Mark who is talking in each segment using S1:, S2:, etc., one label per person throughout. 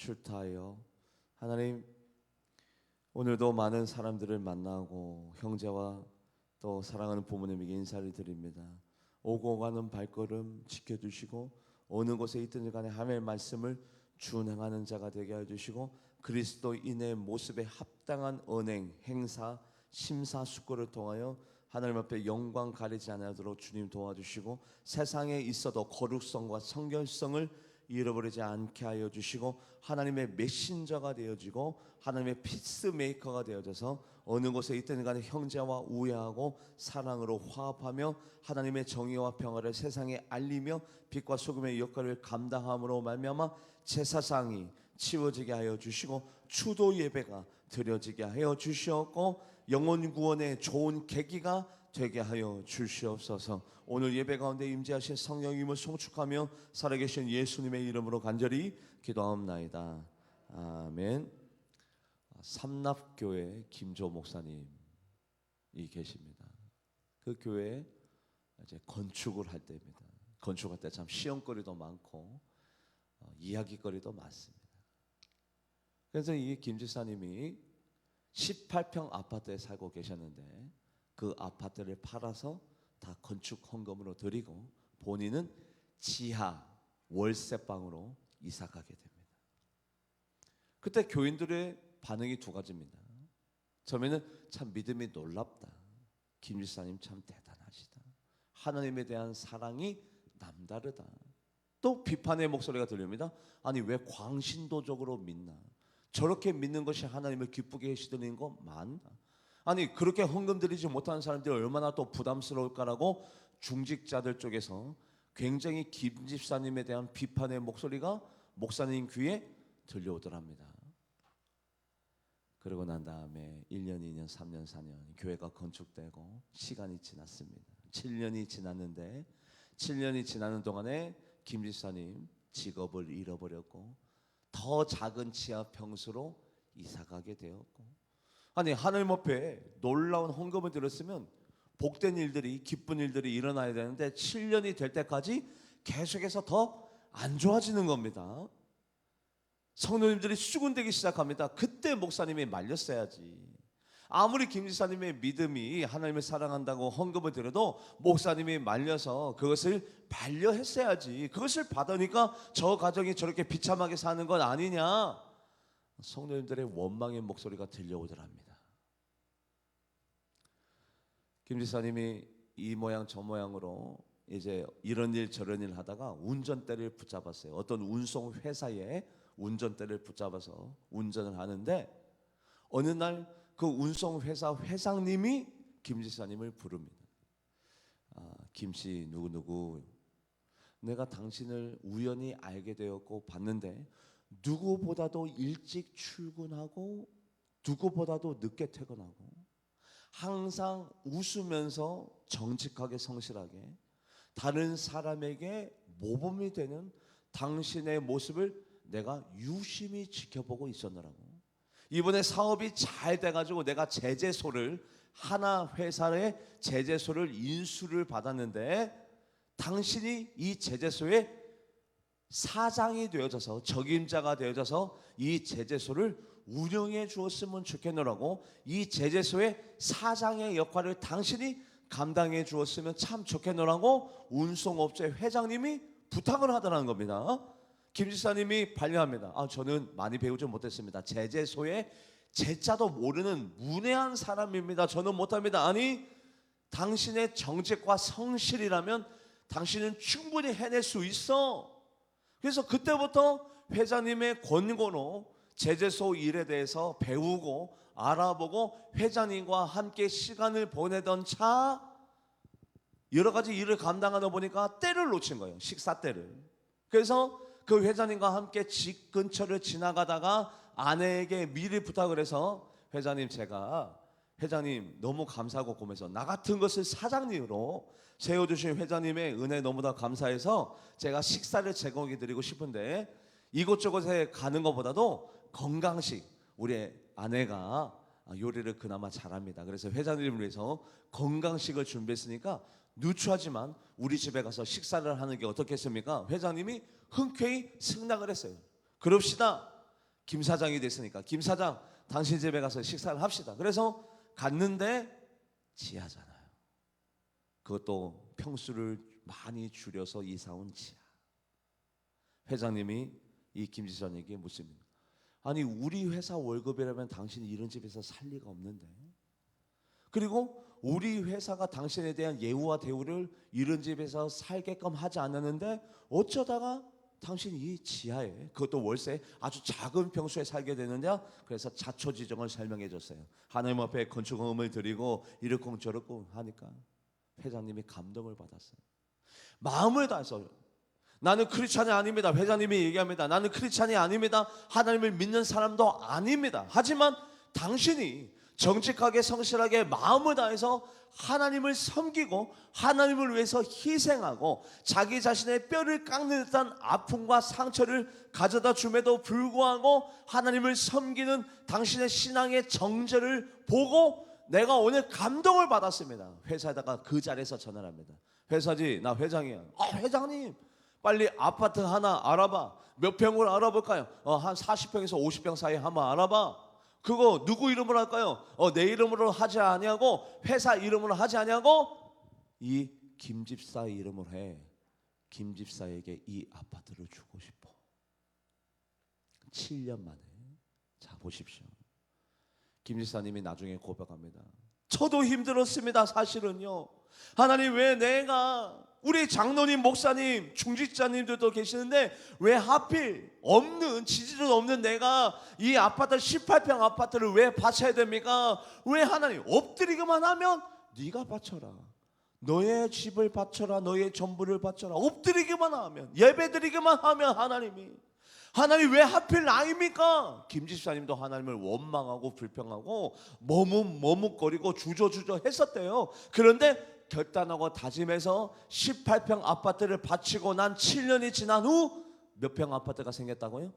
S1: 출타하여 하나님 오늘도 많은 사람들을 만나고 형제와 또 사랑하는 부모님에게 인사를 드립니다. 오고 가는 발걸음 지켜주시고 어느 곳에 있든지 간에 하나님의 말씀을 준행하는 자가 되게 해주시고 그리스도인의 모습에 합당한 언행, 행사, 심사숙고를 통하여 하나님 앞에 영광 가리지 않도록 주님 도와주시고 세상에 있어도 거룩성과 성결성을 잃어버리지 않게 하여 주시고 하나님의 메신저가 되어지고 하나님의 피스메이커가 되어져서 어느 곳에 있든 간에 형제와 우애하고 사랑으로 화합하며 하나님의 정의와 평화를 세상에 알리며 빛과 소금의 역할을 감당함으로 말미암아 제사상이 치워지게 하여 주시고 추도 예배가 드려지게 하여 주시었고 영혼 구원의 좋은 계기가 되게 하여 주시옵소서. 오늘 예배 가운데 임재하신 성령님을 송축하며 살아계신 예수님의 이름으로 간절히 기도하옵나이다. 아멘. 삼납교회 김조 목사님이 계십니다. 그 교회에 이제 건축을 할 때입니다. 건축할 때 참 시험거리도 많고 이야기거리도 많습니다. 그래서 이 김 지사님이 18평 아파트에 살고 계셨는데 그 아파트를 팔아서 다 건축 헌금으로 드리고 본인은 지하 월세방으로 이사가게 됩니다. 그때 교인들의 반응이 두 가지입니다. 처음에는 참 믿음이 놀랍다. 김 지사님 참 대단하시다. 하나님에 대한 사랑이 남다르다. 또 비판의 목소리가 들립니다. 아니 왜 광신도적으로 믿나? 저렇게 믿는 것이 하나님을 기쁘게 해주시는 거 맞나? 아니 그렇게 헌금 드리지 못하는 사람들이 얼마나 또 부담스러울까라고 중직자들 쪽에서 굉장히 김 집사님에 대한 비판의 목소리가 목사님 귀에 들려오더랍니다. 그러고 난 다음에 1년, 2년, 3년, 4년 교회가 건축되고 시간이 지났습니다. 7년이 지났는데 7년이 지나는 동안에 김 집사님 직업을 잃어버렸고 더 작은 지하 평수로 이사가게 되었고 아니 하늘 앞에 놀라운 헌금을 드렸으면 복된 일들이 기쁜 일들이 일어나야 되는데 7년이 될 때까지 계속해서 더 안 좋아지는 겁니다. 성도님들이 수군되기 시작합니다. 그때 목사님이 말렸어야지. 아무리 김 지사님의 믿음이 하나님을 사랑한다고 헌금을 드려도 목사님이 말려서 그것을 반려했어야지. 그것을 받으니까 저 가정이 저렇게 비참하게 사는 건 아니냐. 성도님들의 원망의 목소리가 들려오더랍니다. 김 지사님이 이 모양 저 모양으로 이제 이런 일 저런 일 하다가 운전대를 붙잡았어요. 어떤 운송 회사에 운전대를 붙잡아서 운전을 하는데 어느 날 그 운송 회사 회장님이 김 지사님을 부릅니다. 김씨 누구누구 내가 당신을 우연히 알게 되었고 봤는데 누구보다도 일찍 출근하고 누구보다도 늦게 퇴근하고 항상 웃으면서 정직하게 성실하게 다른 사람에게 모범이 되는 당신의 모습을 내가 유심히 지켜보고 있었느라고. 이번에 사업이 잘 돼가지고 내가 제재소를 하나 회사의 제재소를 인수를 받았는데 당신이 이 제재소의 사장이 되어져서 적임자가 되어져서 이 제재소를 운영해 주었으면 좋겠노라고. 이 제재소의 사장의 역할을 당신이 감당해 주었으면 참 좋겠노라고 운송업체 회장님이 부탁을 하더라는 겁니다. 김 지사님이 반려합니다. 저는 많이 배우지 못했습니다. 제재소의 제자도 모르는 문외한 사람입니다. 저는 못합니다. 아니 당신의 정직과 성실이라면 당신은 충분히 해낼 수 있어. 그래서 그때부터 회장님의 권고로 제재소 일에 대해서 배우고 알아보고 회장님과 함께 시간을 보내던 차 여러 가지 일을 감당하다 보니까 때를 놓친 거예요. 식사 때를. 그래서 그 회장님과 함께 집 근처를 지나가다가 아내에게 미리 부탁을 해서 회장님 제가 회장님 너무 감사하고 고면서 나 같은 것을 사장님으로 세워주신 회장님의 은혜 너무나 감사해서 제가 식사를 제공해 드리고 싶은데 이곳저곳에 가는 것보다도 건강식 우리 아내가 요리를 그나마 잘합니다. 그래서 회장님을 위해서 건강식을 준비했으니까 누추하지만 우리 집에 가서 식사를 하는 게 어떻겠습니까? 회장님이 흔쾌히 승낙을 했어요. 그럽시다. 김 사장이 됐으니까 김 사장 당신 집에 가서 식사를 합시다. 그래서 갔는데 지하잖아요. 그것도 평수를 많이 줄여서 이사 온 지하. 회장님이 이 김 지사님에게 묻습니다. 아니 우리 회사 월급이라면 당신이 이런 집에서 살 리가 없는데, 그리고 우리 회사가 당신에 대한 예우와 대우를 이런 집에서 살게끔 하지 않았는데 어쩌다가 당신이 이 지하에, 그것도 월세 아주 작은 평수에 살게 되느냐. 그래서 자초지종을 설명해 줬어요. 하나님 앞에 건축허금을 드리고 이렇고 저렇고 하니까 회장님이 감동을 받았어요. 마음을 다해서, 나는 크리스찬이 아닙니다. 회장님이 얘기합니다. 나는 크리스찬이 아닙니다. 하나님을 믿는 사람도 아닙니다. 하지만 당신이 정직하게 성실하게 마음을 다해서 하나님을 섬기고 하나님을 위해서 희생하고 자기 자신의 뼈를 깎는 듯한 아픔과 상처를 가져다 줌에도 불구하고 하나님을 섬기는 당신의 신앙의 정절을 보고 내가 오늘 감동을 받았습니다. 회사에다가 그 자리에서 전화합니다. 회사지, 나 회장이야. 회장님 빨리 아파트 하나 알아봐. 몇 평으로 알아볼까요? 한 40평에서 50평 사이 한번 알아봐. 그거 누구 이름으로 할까요? 내 이름으로 하지 아니하고 회사 이름으로 하지 아니하고 이 김집사 이름으로 해. 김집사에게 이 아파트를 주고 싶어. 7년 만에. 자 보십시오. 김집사님이 나중에 고백합니다. 저도 힘들었습니다. 사실은요. 하나님 왜 내가, 우리 장로님, 목사님, 중직자님들도 계시는데 왜 하필 없는, 지지도 없는 내가 이 아파트 18평 아파트를 왜 바쳐야 됩니까? 왜 하나님 엎드리기만 하면 네가 바쳐라. 너의 집을 바쳐라. 너의 전부를 바쳐라. 엎드리기만 하면, 예배드리기만 하면 하나님 왜 하필 나입니까? 김집사님도 하나님을 원망하고 불평하고 머뭇거리고 주저주저 했었대요. 그런데 결단하고 다짐해서 18평 아파트를 바치고 난 7년이 지난 후 몇 평 아파트가 생겼다고요?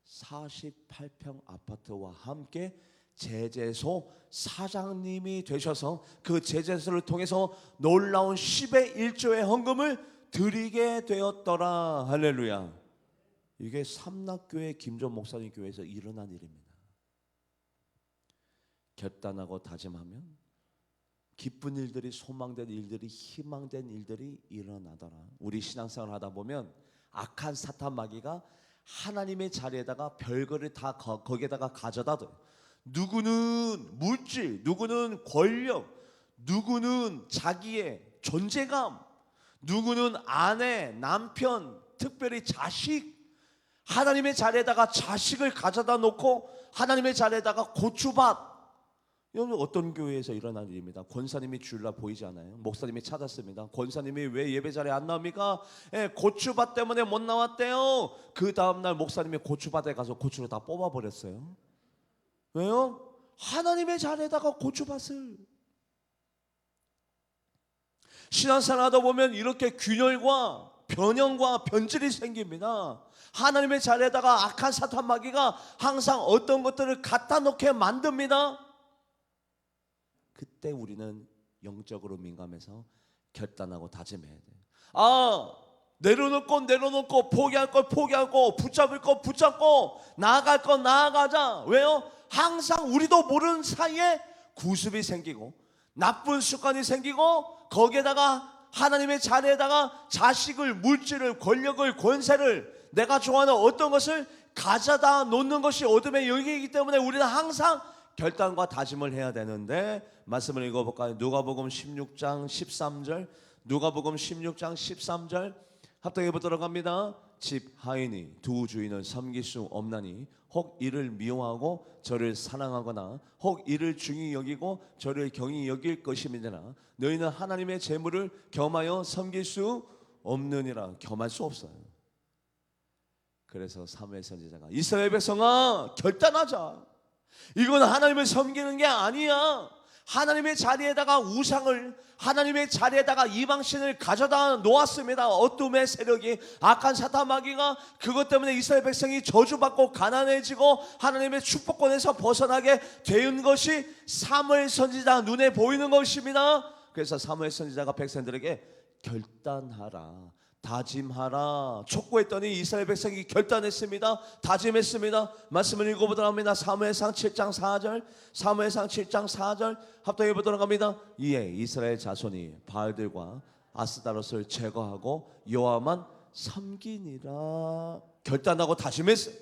S1: 48평 아파트와 함께 제재소 사장님이 되셔서 그 제재소를 통해서 놀라운 10의 1조의 헌금을 드리게 되었더라. 할렐루야. 이게 삼락교회 김전 목사님 교회에서 일어난 일입니다. 결단하고 다짐하면 기쁜 일들이, 소망된 일들이, 희망된 일들이 일어나더라. 우리 신앙생활 하다 보면 악한 사탄 마귀가 하나님의 자리에다가 별거를 다 거기에다가 가져다 둬요. 누구는 물질, 누구는 권력, 누구는 자기의 존재감, 누구는 아내, 남편, 특별히 자식, 하나님의 자리에다가 자식을 가져다 놓고 하나님의 자리에다가 고추밭. 여러분 어떤 교회에서 일어난 일입니다. 권사님이 주일날 보이지 않아요? 목사님이 찾았습니다. 권사님이 왜 예배 자리에 안 나옵니까? 고추밭 때문에 못 나왔대요. 그 다음날 목사님이 고추밭에 가서 고추를 다 뽑아버렸어요. 왜요? 하나님의 자리에다가 고추밭을. 신앙생활 하다 보면 이렇게 균열과 변형과 변질이 생깁니다. 하나님의 자리에다가 악한 사탄 마귀가 항상 어떤 것들을 갖다 놓게 만듭니다. 그때 우리는 영적으로 민감해서 결단하고 다짐해야 돼요. 내려놓고 포기할 걸 포기하고 붙잡을 거 붙잡고 나아갈 거 나아가자. 왜요? 항상 우리도 모르는 사이에 구습이 생기고 나쁜 습관이 생기고 거기에다가 하나님의 자리에다가 자식을, 물질을, 권력을, 권세를, 내가 좋아하는 어떤 것을 가져다 놓는 것이 어둠의 영역이기 때문에 우리는 항상 결단과 다짐을 해야 되는데, 말씀을 읽어볼까요? 누가복음 16장 13절. 누가복음 16장 13절 합독해 보도록 합니다. 집 하인이 두 주인을 섬길 수 없나니 혹 이를 미워하고 저를 사랑하거나 혹 이를 중히 여기고 저를 경히 여길 것임이니라. 너희는 하나님의 재물을 겸하여 섬길 수 없느니라. 겸할 수 없어요. 그래서 사무엘 선지자가 이스라엘 백성아 결단하자. 이건 하나님을 섬기는 게 아니야. 하나님의 자리에다가 우상을, 하나님의 자리에다가 이방신을 가져다 놓았습니다. 어둠의 세력이, 악한 사탄 마귀가 그것 때문에 이스라엘 백성이 저주받고 가난해지고 하나님의 축복권에서 벗어나게 된 것이 사무엘 선지자 눈에 보이는 것입니다. 그래서 사무엘 선지자가 백성들에게 결단하라, 다짐하라 촉구했더니 이스라엘 백성이 결단했습니다. 다짐했습니다. 말씀을 읽어보도록 합니다. 사무엘상 7장 4절, 사무엘상 7장 4절 합독해 보도록 합니다. 이에 이스라엘 자손이 바알들과 아스다롯을 제거하고 여호와만 섬기니라. 결단하고 다짐했어요.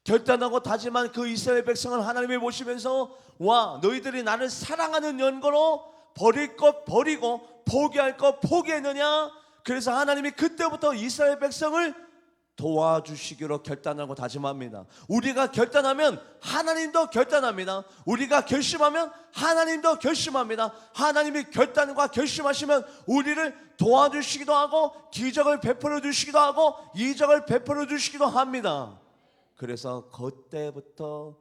S1: 결단하고 다짐한 그 이스라엘 백성을 하나님이 보시면서 와, 너희들이 나를 사랑하는 연고로 버릴 것 버리고 포기할 것 포기했느냐. 그래서 하나님이 그때부터 이스라엘 백성을 도와주시기로 결단하고 다짐합니다. 우리가 결단하면 하나님도 결단합니다. 우리가 결심하면 하나님도 결심합니다. 하나님이 결단과 결심하시면 우리를 도와주시기도 하고 기적을 베풀어 주시기도 하고 이적을 베풀어 주시기도 합니다. 그래서 그때부터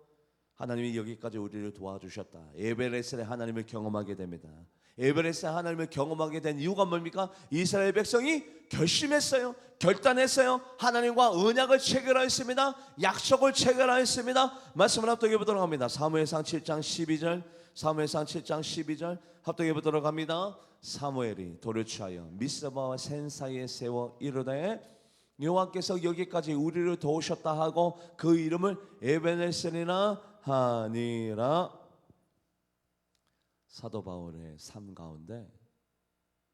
S1: 하나님이 여기까지 우리를 도와주셨다. 에베레스의 하나님을 경험하게 됩니다. 에베레스의 하나님을 경험하게 된 이유가 뭡니까? 이스라엘 백성이 결심했어요. 결단했어요. 하나님과 언약을 체결하였습니다. 약속을 체결하였습니다. 말씀을 합독해 보도록 합니다. 사무엘상 7장 12절, 사무엘상 7장 12절 합독해 보도록 합니다. 사무엘이 돌을 취하여 미스바와 센 사이에 세워 이르되 여호와께서 여기까지 우리를 도우셨다 하고 그 이름을 에베네셀이라 하니라. 사도 바울의 삶 가운데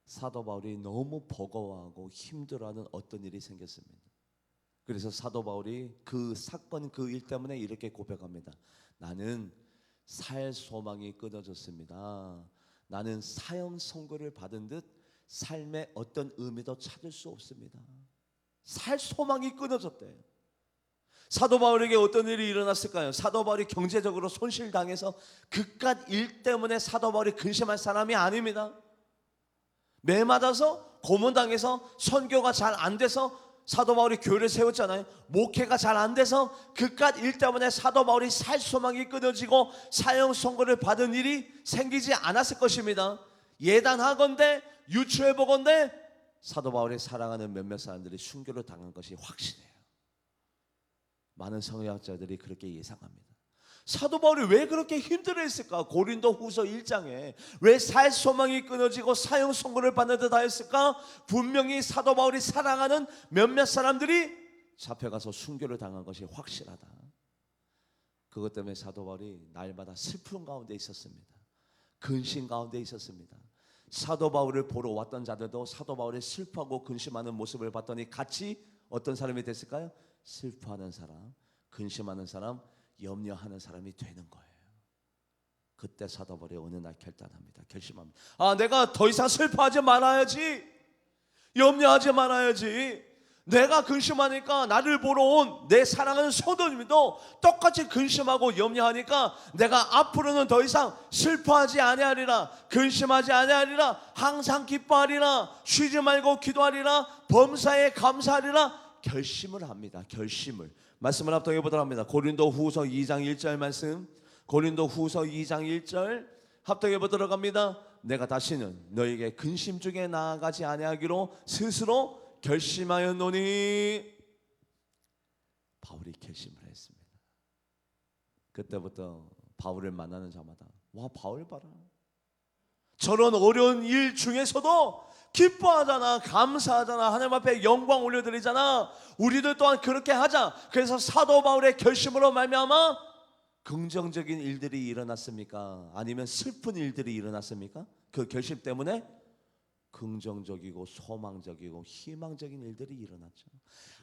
S1: 사도 바울이 너무 버거워하고 힘들어하는 어떤 일이 생겼습니다. 그래서 사도 바울이 그 사건 그 일 때문에 이렇게 고백합니다. 나는 살 소망이 끊어졌습니다. 나는 사형 선고를 받은 듯 삶의 어떤 의미도 찾을 수 없습니다. 살 소망이 끊어졌대요. 사도 바울에게 어떤 일이 일어났을까요? 사도 바울이 경제적으로 손실당해서 그깟 일 때문에 사도 바울이 근심할 사람이 아닙니다. 매 맞아서 고문당해서 선교가 잘 안 돼서 사도 바울이 교회를 세웠잖아요. 목회가 잘 안 돼서 그깟 일 때문에 사도 바울이 살 소망이 끊어지고 사형 선고를 받은 일이 생기지 않았을 것입니다. 예단하건대 유추해보건대 사도 바울이 사랑하는 몇몇 사람들이 순교를 당한 것이 확실해요. 많은 성경학자들이 그렇게 예상합니다. 사도 바울이 왜 그렇게 힘들어했을까? 고린도 후서 1장에 왜 살 소망이 끊어지고 사형 선고를 받는 듯 하였을까? 분명히 사도 바울이 사랑하는 몇몇 사람들이 잡혀가서 순교를 당한 것이 확실하다. 그것 때문에 사도 바울이 날마다 슬픔 가운데 있었습니다. 근심 가운데 있었습니다. 사도 바울을 보러 왔던 자들도 사도 바울이 슬퍼하고 근심하는 모습을 봤더니 같이 어떤 사람이 됐을까요? 슬퍼하는 사람, 근심하는 사람, 염려하는 사람이 되는 거예요. 그때 사도 바울이 어느 날 결단합니다. 결심합니다. 내가 더 이상 슬퍼하지 말아야지. 염려하지 말아야지. 내가 근심하니까 나를 보러 온 내 사랑하는 성도님도 똑같이 근심하고 염려하니까 내가 앞으로는 더 이상 슬퍼하지 아니하리라, 근심하지 아니하리라, 항상 기뻐하리라, 쉬지 말고 기도하리라, 범사에 감사하리라 결심을 합니다. 결심을. 말씀을 합독해 보도록 합니다. 고린도 후서 2장 1절 말씀, 고린도 후서 2장 1절 합독해 보도록 합니다. 내가 다시는 너에게 근심 중에 나아가지 아니하기로 스스로 결심하였노니. 바울이 결심을 했습니다. 그때부터 바울을 만나는 자마다 와, 바울 봐라, 저런 어려운 일 중에서도 기뻐하잖아, 감사하잖아, 하나님 앞에 영광 올려드리잖아. 우리들 또한 그렇게 하자. 그래서 사도 바울의 결심으로 말미암아 긍정적인 일들이 일어났습니까? 아니면 슬픈 일들이 일어났습니까? 그 결심 때문에 긍정적이고 소망적이고 희망적인 일들이 일어났죠.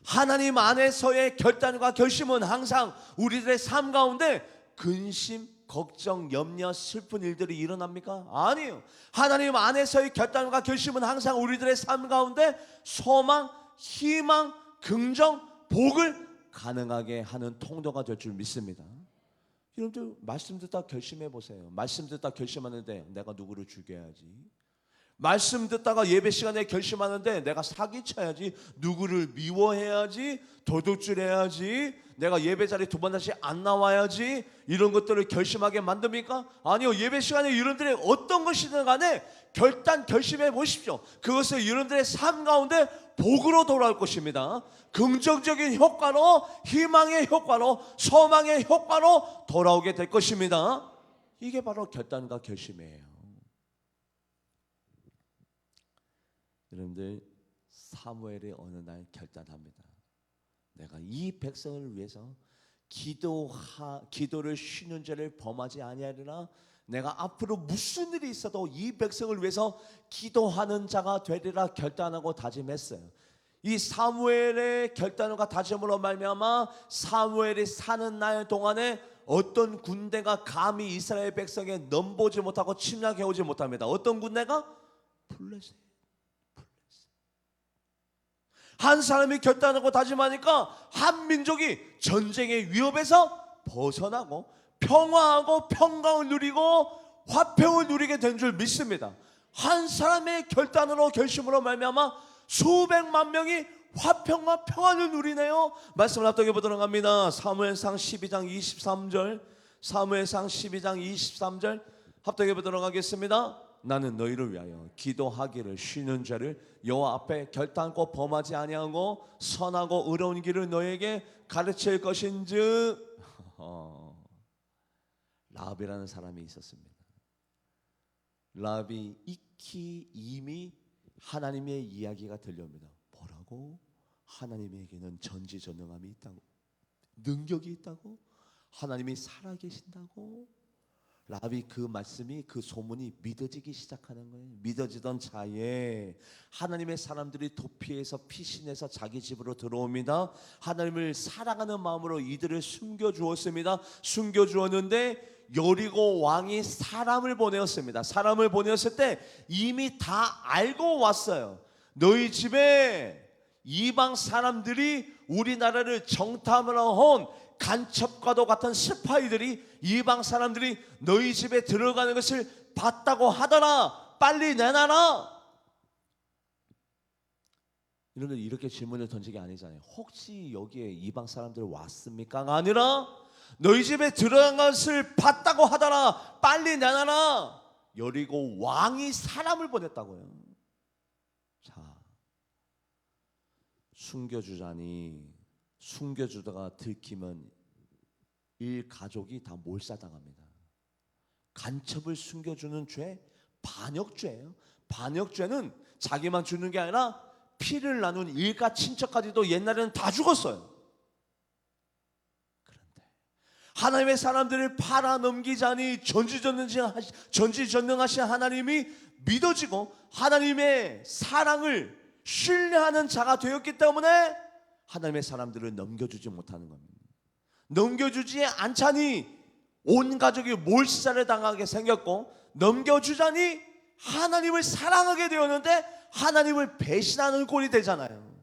S1: 하나님 안에서의 결단과 결심은 항상 우리들의 삶 가운데 근심, 걱정, 염려, 슬픈 일들이 일어납니까? 아니에요. 하나님 안에서의 결단과 결심은 항상 우리들의 삶 가운데 소망, 희망, 긍정, 복을 가능하게 하는 통로가 될 줄 믿습니다. 여러분들 말씀 듣다 결심해 보세요. 말씀 듣다 결심하는데 내가 누구를 죽여야지. 말씀 듣다가 예배 시간에 결심하는데 내가 사기쳐야지, 누구를 미워해야지, 도둑질해야지, 내가 예배 자리에 두 번 다시 안 나와야지, 이런 것들을 결심하게 만듭니까? 아니요. 예배 시간에 여러분들의 어떤 것이든 간에 결심해 보십시오. 그것을 여러분들의 삶 가운데 복으로 돌아올 것입니다. 긍정적인 효과로, 희망의 효과로, 소망의 효과로 돌아오게 될 것입니다. 이게 바로 결단과 결심이에요. 여러분들 사무엘이 어느 날 결단합니다. 내가 이 백성을 위해서 기도를 쉬는 죄를 범하지 아니하리라. 내가 앞으로 무슨 일이 있어도 이 백성을 위해서 기도하는 자가 되리라 결단하고 다짐했어요. 이 사무엘의 결단과 다짐으로 말미암아 사무엘이 사는 날 동안에 어떤 군대가 감히 이스라엘 백성에 넘보지 못하고 침략해오지 못합니다. 어떤 군대가? 블레셋. 한 사람이 결단하고 다짐하니까 한 민족이 전쟁의 위협에서 벗어나고 평화하고 평강을 누리고 화평을 누리게 된 줄 믿습니다. 한 사람의 결단으로 결심으로 말미암아 수백만 명이 화평과 평안을 누리네요. 말씀을 합독해 보도록 합니다. 사무엘상 12장 23절, 사무엘상 12장 23절 합독해 보도록 하겠습니다. 나는 너희를 위하여 기도하기를 쉬는 죄를 여호와 앞에 결단코 범하지 아니하고 선하고 의로운 길을 너에게 가르칠 것인즉. 라합이라는 사람이 있었습니다. 라합이 익히 이미 하나님의 이야기가 들려옵니다. 뭐라고? 하나님에게는 전지전능함이 있다고, 능력이 있다고, 하나님이 살아계신다고. 라합이 그 말씀이, 그 소문이 믿어지기 시작하는 거예요. 믿어지던 차에 하나님의 사람들이 도피해서 피신해서 자기 집으로 들어옵니다. 하나님을 사랑하는 마음으로 이들을 숨겨주었습니다. 숨겨주었는데 여리고 왕이 사람을 보내었습니다. 사람을 보내었을 때 이미 다 알고 왔어요. 너희 집에 이방 사람들이 우리나라를 정탐하러 온 간첩과도 같은 스파이들이, 이방 사람들이 너희 집에 들어가는 것을 봤다고 하더라. 빨리 내놔라. 여러분, 이렇게 질문을 던진 게 아니잖아요. 혹시 여기에 이방 사람들 왔습니까가 아니라 너희 집에 들어간 것을 봤다고 하더라. 빨리 내놔라. 여리고 왕이 사람을 보냈다고요. 자, 숨겨주다가 들키면 일가족이 다 몰살당합니다. 간첩을 숨겨주는 죄, 반역죄예요. 반역죄는 자기만 죽는 게 아니라 피를 나눈 일가 친척까지도 옛날에는 다 죽었어요. 그런데 하나님의 사람들을 팔아넘기자니 전지전능하신 하나님이 믿어지고 하나님의 사랑을 신뢰하는 자가 되었기 때문에 하나님의 사람들을 넘겨주지 못하는 겁니다. 넘겨주지 않자니 온 가족이 몰살을 당하게 생겼고, 넘겨주자니 하나님을 사랑하게 되었는데 하나님을 배신하는 꼴이 되잖아요.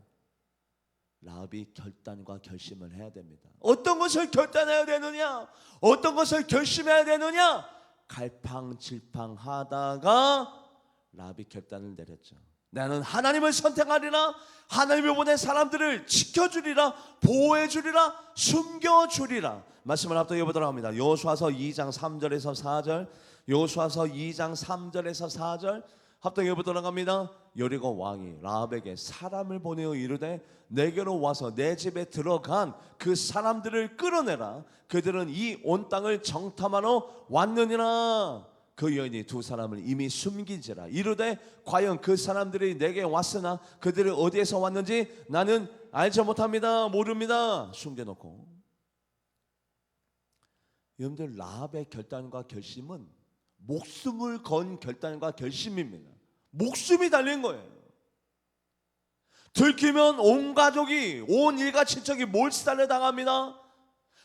S1: 라합이 결단과 결심을 해야 됩니다. 어떤 것을 결단해야 되느냐, 어떤 것을 결심해야 되느냐, 갈팡질팡하다가 라합이 결단을 내렸죠. 나는 하나님을 선택하리라. 하나님을 보낸 사람들을 지켜주리라, 보호해주리라, 숨겨주리라. 말씀을 합독해 보도록 합니다. 여호수아서 2장 3절에서 4절, 여호수아서 2장 3절에서 4절 합독해 보도록 합니다. 여리고 왕이 라합에게 사람을 보내어 이르되 내게로 와서 내 집에 들어간 그 사람들을 끌어내라. 그들은 이 온 땅을 정탐하러 왔느니라. 그 여인이 두 사람을 이미 숨긴지라. 이르되 과연 그 사람들이 내게 왔으나 그들이 어디에서 왔는지 나는 알지 못합니다. 모릅니다. 숨겨놓고. 여러분들, 라합의 결단과 결심은 목숨을 건 결단과 결심입니다. 목숨이 달린 거예요. 들키면 온 가족이, 온 일가 친척이 몰살을 당합니다.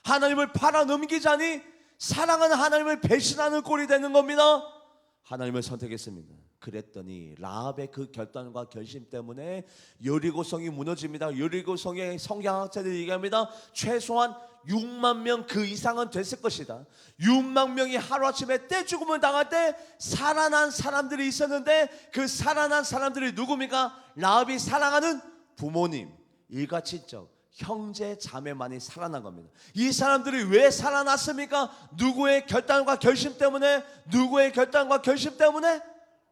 S1: 하나님을 팔아넘기자니 사랑하는 하나님을 배신하는 꼴이 되는 겁니다. 하나님을 선택했습니다. 그랬더니 라합의 그 결단과 결심 때문에 여리고성이 무너집니다. 여리고성의 성경학자들이 얘기합니다. 최소한 6만 명 그 이상은 됐을 것이다. 6만 명이 하루아침에 떼죽음을 당할 때 살아난 사람들이 있었는데 그 살아난 사람들이 누굽니까? 라합이 사랑하는 부모님, 일가 친척, 형제 자매만이 살아난 겁니다. 이 사람들이 왜 살아났습니까? 누구의 결단과 결심 때문에? 누구의 결단과 결심 때문에?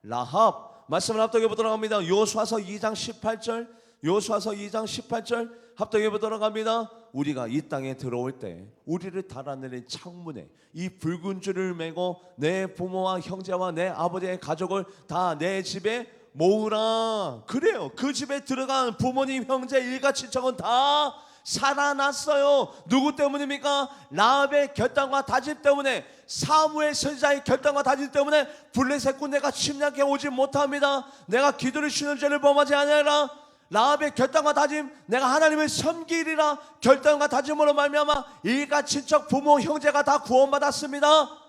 S1: 라합. 말씀을 합독해 보도록 합니다. 여호수아서 2장 18절, 여호수아서 2장 18절 합독해 보도록 합니다. 우리가 이 땅에 들어올 때 우리를 달아내린 창문에 이 붉은 줄을 매고 내 부모와 형제와 내 아버지의 가족을 다 내 집에 모으라. 그래요. 그 집에 들어간 부모님, 형제, 일가, 친척은 다 살아났어요. 누구 때문입니까? 라합의 결단과 다짐 때문에, 사무엘 선지자의 결단과 다짐 때문에 블레셋 군대가 침략해 오지 못합니다. 내가 기도를 쉬는 죄를 범하지 아니하라. 라합의 결단과 다짐, 내가 하나님을 섬기리라 결단과 다짐으로 말미암아 일가, 친척, 부모, 형제가 다 구원받았습니다.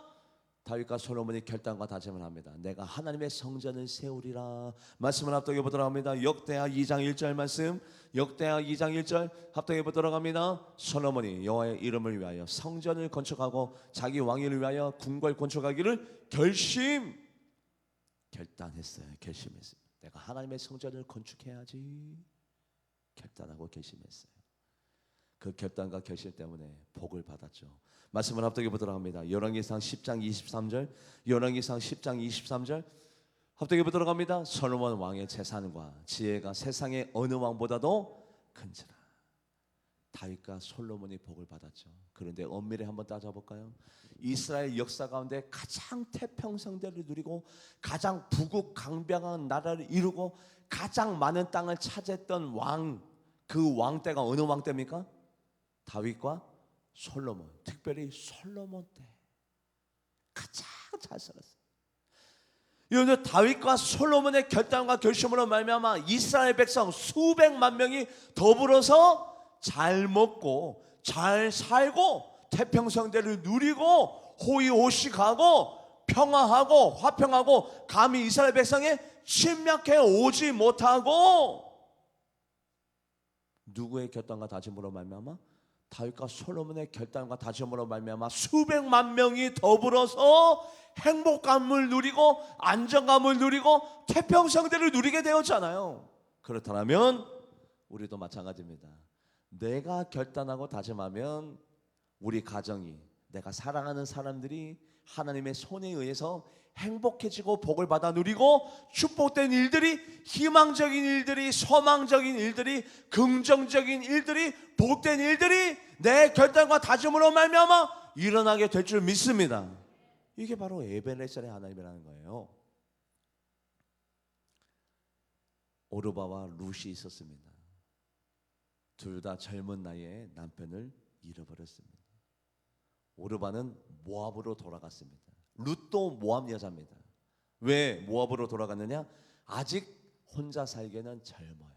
S1: 다윗과 솔로몬이 결단과 다짐을 합니다. 내가 하나님의 성전을 세우리라. 말씀을 합독해 보도록 합니다. 역대하 2장 1절 말씀, 역대하 2장 1절 합독해 보도록 합니다. 솔로몬이 여호와의 이름을 위하여 성전을 건축하고 자기 왕위를 위하여 궁궐 건축하기를 결단했어요. 결심했어요. 내가 하나님의 성전을 건축해야지 결단하고 결심했어요. 그 결단과 결심 때문에 복을 받았죠. 말씀을 합독해 보도록 합니다. 열왕기상 10장 23절, 열왕기상 10장 23절 합독해 보도록 합니다. 솔로몬 왕의 재산과 지혜가 세상의 어느 왕보다도 큰지라. 다윗과 솔로몬이 복을 받았죠. 그런데 엄밀히 한번 따져볼까요? 이스라엘 역사 가운데 가장 태평성대를 누리고 가장 부국강병한 나라를 이루고 가장 많은 땅을 차지했던 왕, 그 왕 때가 어느 왕 때입니까? 다윗과 솔로몬, 특별히 솔로몬 때 가장 잘 살았어요. 이런데 다윗과 솔로몬의 결단과 결심으로 말미암아 이스라엘 백성 수백만 명이 더불어서 잘 먹고 잘 살고 태평성대를 누리고 호의호식하고 평화하고 화평하고 감히 이스라엘 백성에 침략해 오지 못하고, 누구의 결단과 다짐으로 말미암아? 다윗과 솔로몬의 결단과 다짐으로 말미암아 수백만 명이 더불어서 행복감을 누리고 안정감을 누리고 태평성대를 누리게 되었잖아요. 그렇다면 우리도 마찬가지입니다. 내가 결단하고 다짐하면 우리 가정이, 내가 사랑하는 사람들이 하나님의 손에 의해서 행복해지고 복을 받아 누리고 축복된 일들이, 희망적인 일들이, 소망적인 일들이, 긍정적인 일들이, 복된 일들이 내 결단과 다짐으로 말미암아 일어나게 될 줄 믿습니다. 이게 바로 에벤에셀의 하나님이라는 거예요. 오르바와 룻이 있었습니다. 둘 다 젊은 나이에 남편을 잃어버렸습니다. 오르바는 모압으로 돌아갔습니다. 룻도 모압 여자입니다. 왜 모압으로 돌아갔느냐? 아직 혼자 살기에는 젊어요.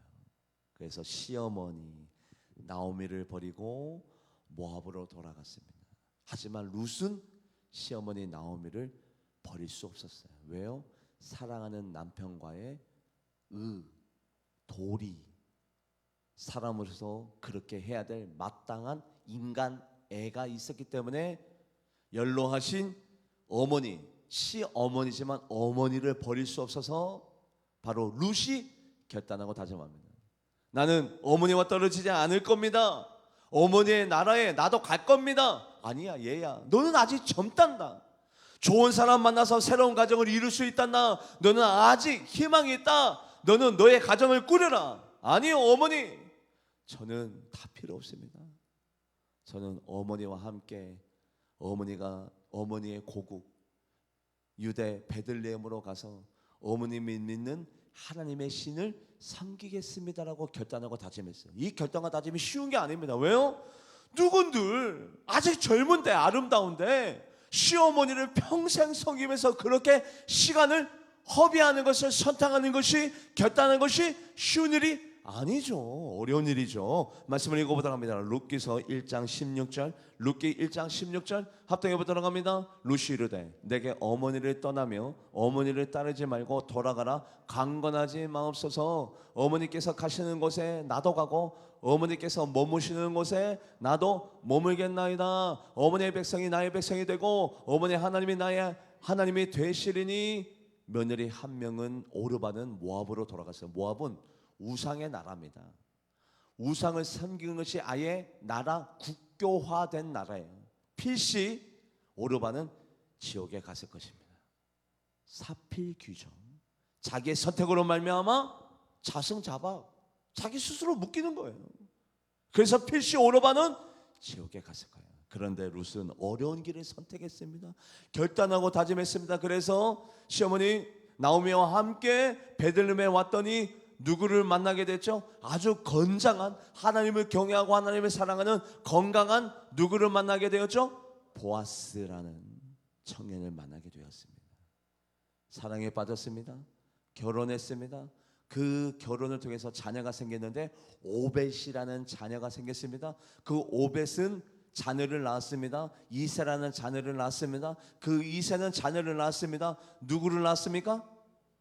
S1: 그래서 시어머니 나오미를 버리고 모압으로 돌아갔습니다. 하지만 룻은 시어머니 나오미를 버릴 수 없었어요. 왜요? 사랑하는 남편과의 도리, 사람으로서 그렇게 해야 될 마땅한 인간 애가 있었기 때문에 연로하신 어머니, 시어머니지만 어머니를 버릴 수 없어서 바로 룻이 결단하고 다짐합니다. 나는 어머니와 떨어지지 않을 겁니다. 어머니의 나라에 나도 갈 겁니다. 아니야, 얘야, 너는 아직 젊단다. 좋은 사람 만나서 새로운 가정을 이룰 수 있단다. 너는 아직 희망이 있다. 너는 너의 가정을 꾸려라. 아니요, 어머니, 저는 다 필요 없습니다. 저는 어머니와 함께 어머니의 고국 유대 베들레헴으로 가서 어머님이 믿는 하나님의 신을 섬기겠습니다라고 결단하고 다짐했어요. 이 결단과 다짐이 쉬운 게 아닙니다. 왜요? 누군들 아직 젊은데 아름다운데 시어머니를 평생 섬기면서 그렇게 시간을 허비하는 것을 선택하는 것이, 결단하는 것이 쉬운 일이 아니죠. 어려운 일이죠. 말씀을 읽어보도록 합니다. 룻기서 1장 16절, 룻기 1장 16절 합독해 보도록 합니다. 룻이 이르되 내게 어머니를 떠나며 어머니를 따르지 말고 돌아가라. 강건하지 마옵소서. 어머니께서 가시는 곳에 나도 가고 어머니께서 머무시는 곳에 나도 머물겠나이다. 어머니의 백성이 나의 백성이 되고 어머니 하나님이 나의 하나님이 되시리니. 며느리 한 명은 오르바는 모압으로 돌아갔어요. 모압은 우상의 나라입니다. 우상을 섬기는 것이 아예 나라 국교화된 나라예요. 필시 오르바는 지옥에 갔을 것입니다. 사필귀정, 자기의 선택으로 말미암아 자승자박, 자기 스스로 묶이는 거예요. 그래서 필시 오르바는 지옥에 갔을 거예요. 그런데 룻은 어려운 길을 선택했습니다. 결단하고 다짐했습니다. 그래서 시어머니 나오미와 함께 베들레헴에 왔더니 누구를 만나게 됐죠? 아주 건장한, 하나님을 경외하고 하나님을 사랑하는 건강한 누구를 만나게 되었죠? 보아스라는 청년을 만나게 되었습니다. 사랑에 빠졌습니다. 결혼했습니다. 그 결혼을 통해서 자녀가 생겼는데 오벳이라는 자녀가 생겼습니다. 그 오벳은 자녀를 낳았습니다. 이세라는 자녀를 낳았습니다. 그 이세는 자녀를 낳았습니다. 누구를 낳았습니까?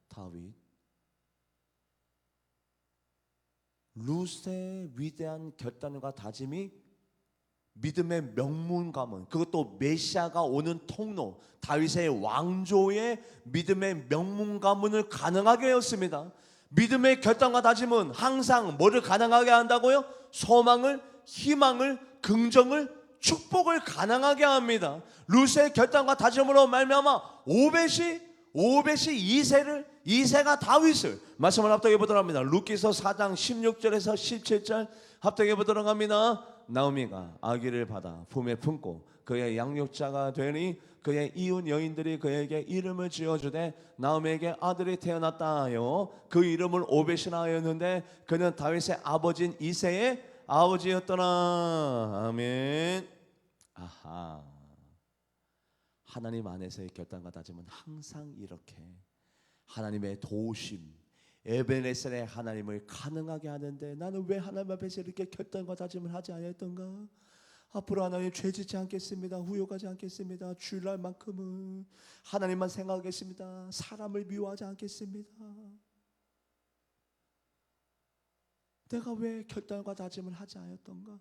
S1: 다윗. 룻의 위대한 결단과 다짐이 믿음의 명문 가문, 그것도 메시아가 오는 통로, 다윗의 왕조의 믿음의 명문 가문을 가능하게 하였습니다. 믿음의 결단과 다짐은 항상 뭐를 가능하게 한다고요? 소망을, 희망을, 긍정을, 축복을 가능하게 합니다. 룻의 결단과 다짐으로 말미암아 오벳이 이세가 다윗을, 말씀을 합독해 보도록 합니다. 룻기서 4장 16절에서 17절 합독해 보도록 합니다. 나오미가 아기를 받아 품에 품고 그의 양육자가 되니 그의 이웃 여인들이 그에게 이름을 지어주되 나오미에게 아들이 태어났다 하여 그 이름을 오벳이라 하였는데 그는 다윗의 아버지인 이세의 아버지였더라. 아멘. 아하. 하나님 안에서의 결단과 다짐은 항상 이렇게 하나님의 도우심, 에베네셀의 하나님을 가능하게 하는데, 나는 왜 하나님 앞에서 이렇게 결단과 다짐을 하지 않았던가? 앞으로 하나님 죄짓지 않겠습니다. 후욕하지 않겠습니다. 주일날만큼은 하나님만 생각하겠습니다. 사람을 미워하지 않겠습니다. 내가 왜 결단과 다짐을 하지 않았던가?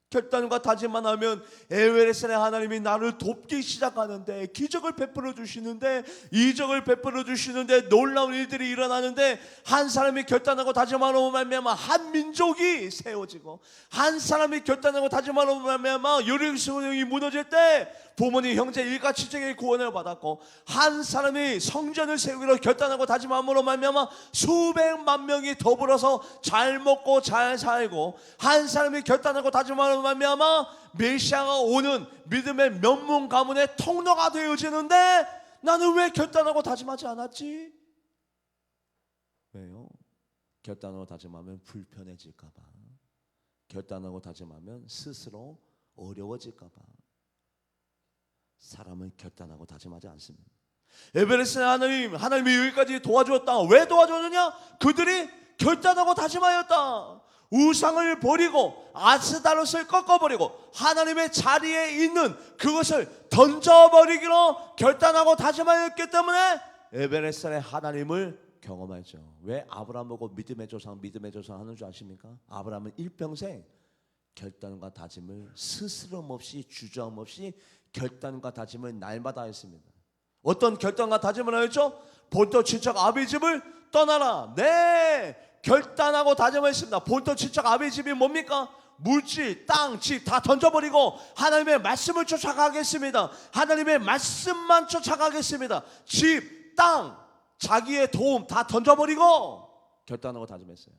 S1: 결단과 다짐만 하면 에베네셀의 하나님이 나를 돕기 시작하는데, 기적을 베풀어 주시는데, 이적을 베풀어 주시는데, 놀라운 일들이 일어나는데, 한 사람이 결단하고 다짐하로 말미암아 한 민족이 세워지고, 한 사람이 결단하고 다짐하로 말미암아 여리고성이 무너질 때 부모님 형제 일가 친척의 구원을 받았고, 한 사람이 성전을 세우기로 결단하고 다짐함으로 말미암아 수백만 명이 더불어서 잘 먹고 잘 살고, 한 사람이 결단하고 다짐함으로 말미암아 메시아가 오는 믿음의 명문 가문의 통로가 되어지는데, 나는 왜 결단하고 다짐하지 않았지? 왜요? 결단하고 다짐하면 불편해질까 봐, 결단하고 다짐하면 스스로 어려워질까 봐 사람은 결단하고 다짐하지 않습니다. 에베레스의 하나님이 여기까지 도와주었다. 왜 도와줬느냐? 그들이 결단하고 다짐하였다. 우상을 버리고 아스다롯을 꺾어버리고 하나님의 자리에 있는 그것을 던져버리기로 결단하고 다짐하였기 때문에 에베레스의 하나님을 경험했죠. 왜 아브라함 보고 믿음의 조상 하는 줄 아십니까? 아브라함은 일평생 결단과 다짐을 스스럼 없이 주저함 없이 결단과 다짐을 날마다 했습니다. 어떤 결단과 다짐을 하였죠? 본토 친척 아비 집을 떠나라. 네, 결단하고 다짐했습니다. 본토 친척 아비 집이 뭡니까? 물질, 땅, 집 다 던져버리고 하나님의 말씀을 쫓아가겠습니다. 하나님의 말씀만 쫓아가겠습니다. 집, 땅, 자기의 도움 다 던져버리고 결단하고 다짐했어요.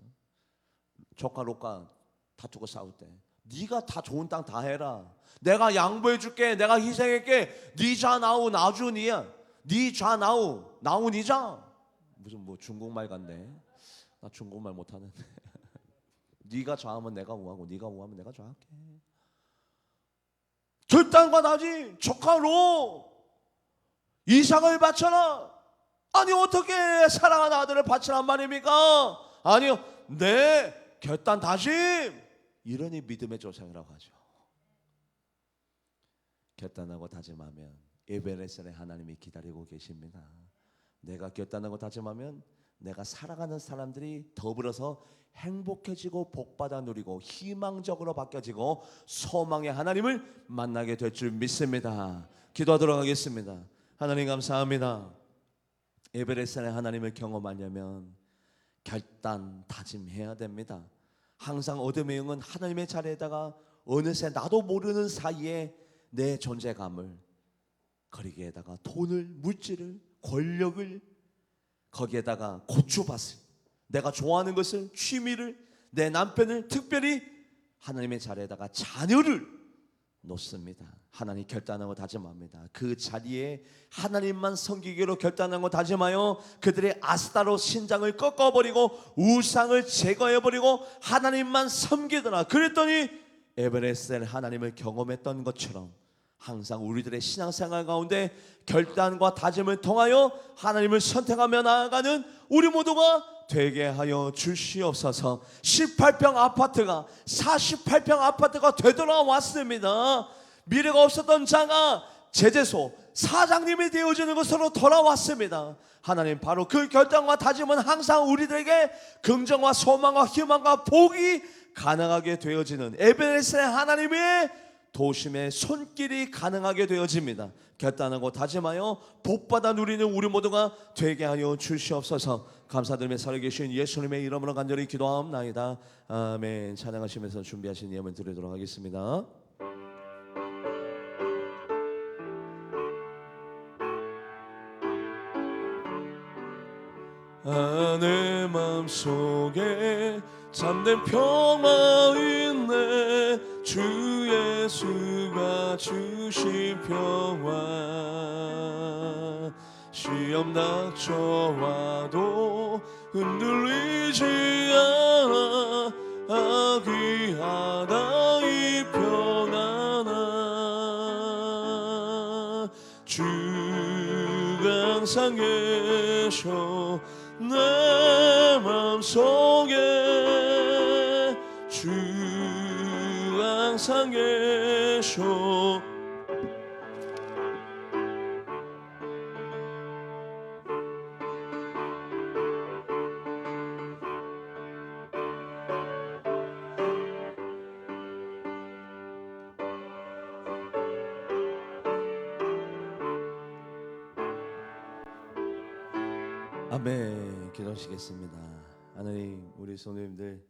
S1: 조카 롯과 다투고 싸울 때 네가 다 좋은 땅 다 해라. 내가 양보해줄게. 내가 희생할게. 네 좌 나우 나주니야. 네 좌 나우 나우 니자. 무슨 뭐 중국말 같네. 나 중국말 못하는데. 네가 좌하면 내가 우하고 네가 우하면 내가 좌할게. 결단과 다짐. 조카 롯 이삭을 바쳐라. 아니 어떻게 사랑하는 아들을 바치란 말입니까? 아니요, 네 결단 다짐. 이러니 믿음의 조상이라고 하죠. 결단하고 다짐하면 에베네셀의 하나님이 기다리고 계십니다. 내가 결단하고 다짐하면 내가 살아가는 사람들이 더불어서 행복해지고 복받아 누리고 희망적으로 바뀌어지고 소망의 하나님을 만나게 될 줄 믿습니다. 기도하도록 하겠습니다. 하나님 감사합니다. 에베레셀의 하나님을 경험하려면 결단 다짐해야 됩니다. 항상 어둠의 영은 하나님의 자리에다가 어느새 나도 모르는 사이에 내 존재감을 거기에다가 돈을, 물질을, 권력을, 거기에다가 고추밭을, 내가 좋아하는 것을, 취미를, 내 남편을, 특별히 하나님의 자리에다가 자녀를 놓습니다. 하나님 결단하고 다짐합니다. 그 자리에 하나님만 섬기기로 결단하고 다짐하여 그들의 아스타로 신장을 꺾어버리고 우상을 제거해버리고 하나님만 섬기더라. 그랬더니 에베레스텔 하나님을 경험했던 것처럼 항상 우리들의 신앙생활 가운데 결단과 다짐을 통하여 하나님을 선택하며 나아가는 우리 모두가 되게 하여 주시옵소서. 18평 아파트가 48평 아파트가 되돌아왔습니다. 미래가 없었던 자가 제재소 사장님이 되어지는 것으로 돌아왔습니다. 하나님, 바로 그 결단과 다짐은 항상 우리들에게 긍정과 소망과 희망과 복이 가능하게 되어지는 에베네스의 하나님의 도심의 손길이 가능하게 되어집니다. 결단하고 다짐하여 복받아 누리는 우리 모두가 되게 하여 주시옵소서. 감사드리며 살아계신 예수님의 이름으로 간절히 기도하옵나이다. 아멘. 찬양하시면서 준비하신 예물 드리도록 하겠습니다. 내 맘속에 참된 평화 있네. 주 예수가 주신 평화. 시험 닥쳐와도 흔들리지 않아. 귀하다 이 평안아. 주가 항상 계셔 내 맘속에. 주 항상 계셔. 아멘. 기도하시겠습니다. 하나님, 우리 성도님들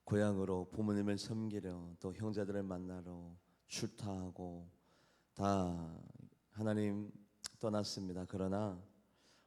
S1: 고향으로 부모님을 섬기려 또 형제들을 만나러 출타하고 다 하나님 떠났습니다. 그러나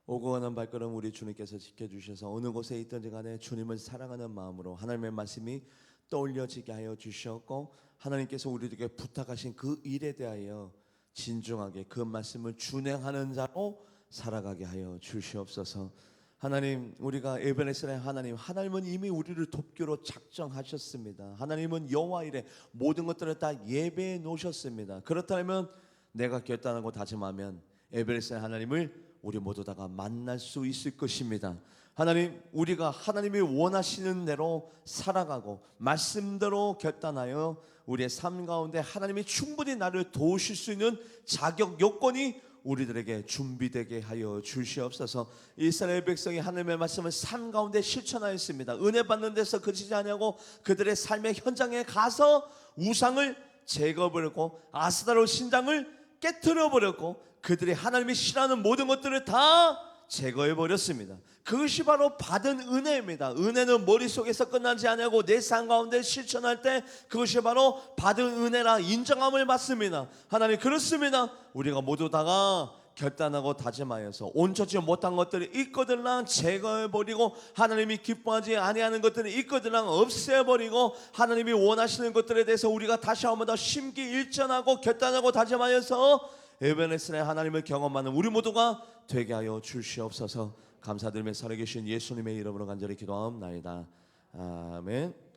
S1: 오고 가는 발걸음 우리 주님께서 지켜주셔서 어느 곳에 있든지 간에 주님을 사랑하는 마음으로 하나님의 말씀이 떠올려지게 하여 주셨고, 하나님께서 우리에게 부탁하신 그 일에 대하여 진중하게 그 말씀을 준행하는 자로 살아가게 하여 주시옵소서. 하나님, 우리가 에베네셀의 하나님은 이미 우리를 돕기로 작정하셨습니다. 하나님은 여호와 이레 모든 것들을 다 예배해 놓으셨습니다. 그렇다면 내가 결단하고 다짐하면 에베네셀의 하나님을 우리 모두 다가 만날 수 있을 것입니다. 하나님, 우리가 하나님이 원하시는 대로 살아가고 말씀대로 결단하여 우리의 삶 가운데 하나님이 충분히 나를 도우실 수 있는 자격 요건이 우리들에게 준비되게 하여 주시옵소서. 이스라엘 백성이 하나님의 말씀을 삶 가운데 실천하였습니다. 은혜 받는 데서 그치지 아니하고 그들의 삶의 현장에 가서 우상을 제거해버렸고 아스타로 신장을 깨트려버렸고 그들이 하나님이 싫어하는 모든 것들을 다 제거해버렸습니다. 그것이 바로 받은 은혜입니다. 은혜는 머릿속에서 끝나지 않고 내 삶 가운데 실천할 때 그것이 바로 받은 은혜라 인정함을 받습니다. 하나님, 그렇습니다. 우리가 모두 다가 결단하고 다짐하여서 온전치 못한 것들이 있거든랑 제거해버리고 하나님이 기뻐하지 아니하는 것들이 있거든랑 없애버리고 하나님이 원하시는 것들에 대해서 우리가 다시 한번 더 심기일전하고 결단하고 다짐하여서 에베네셀의 하나님을 경험하는 우리 모두가 되게 하여 주시옵소서. 감사드리며 살아계신 예수님의 이름으로 간절히 기도하옵나이다. 아멘.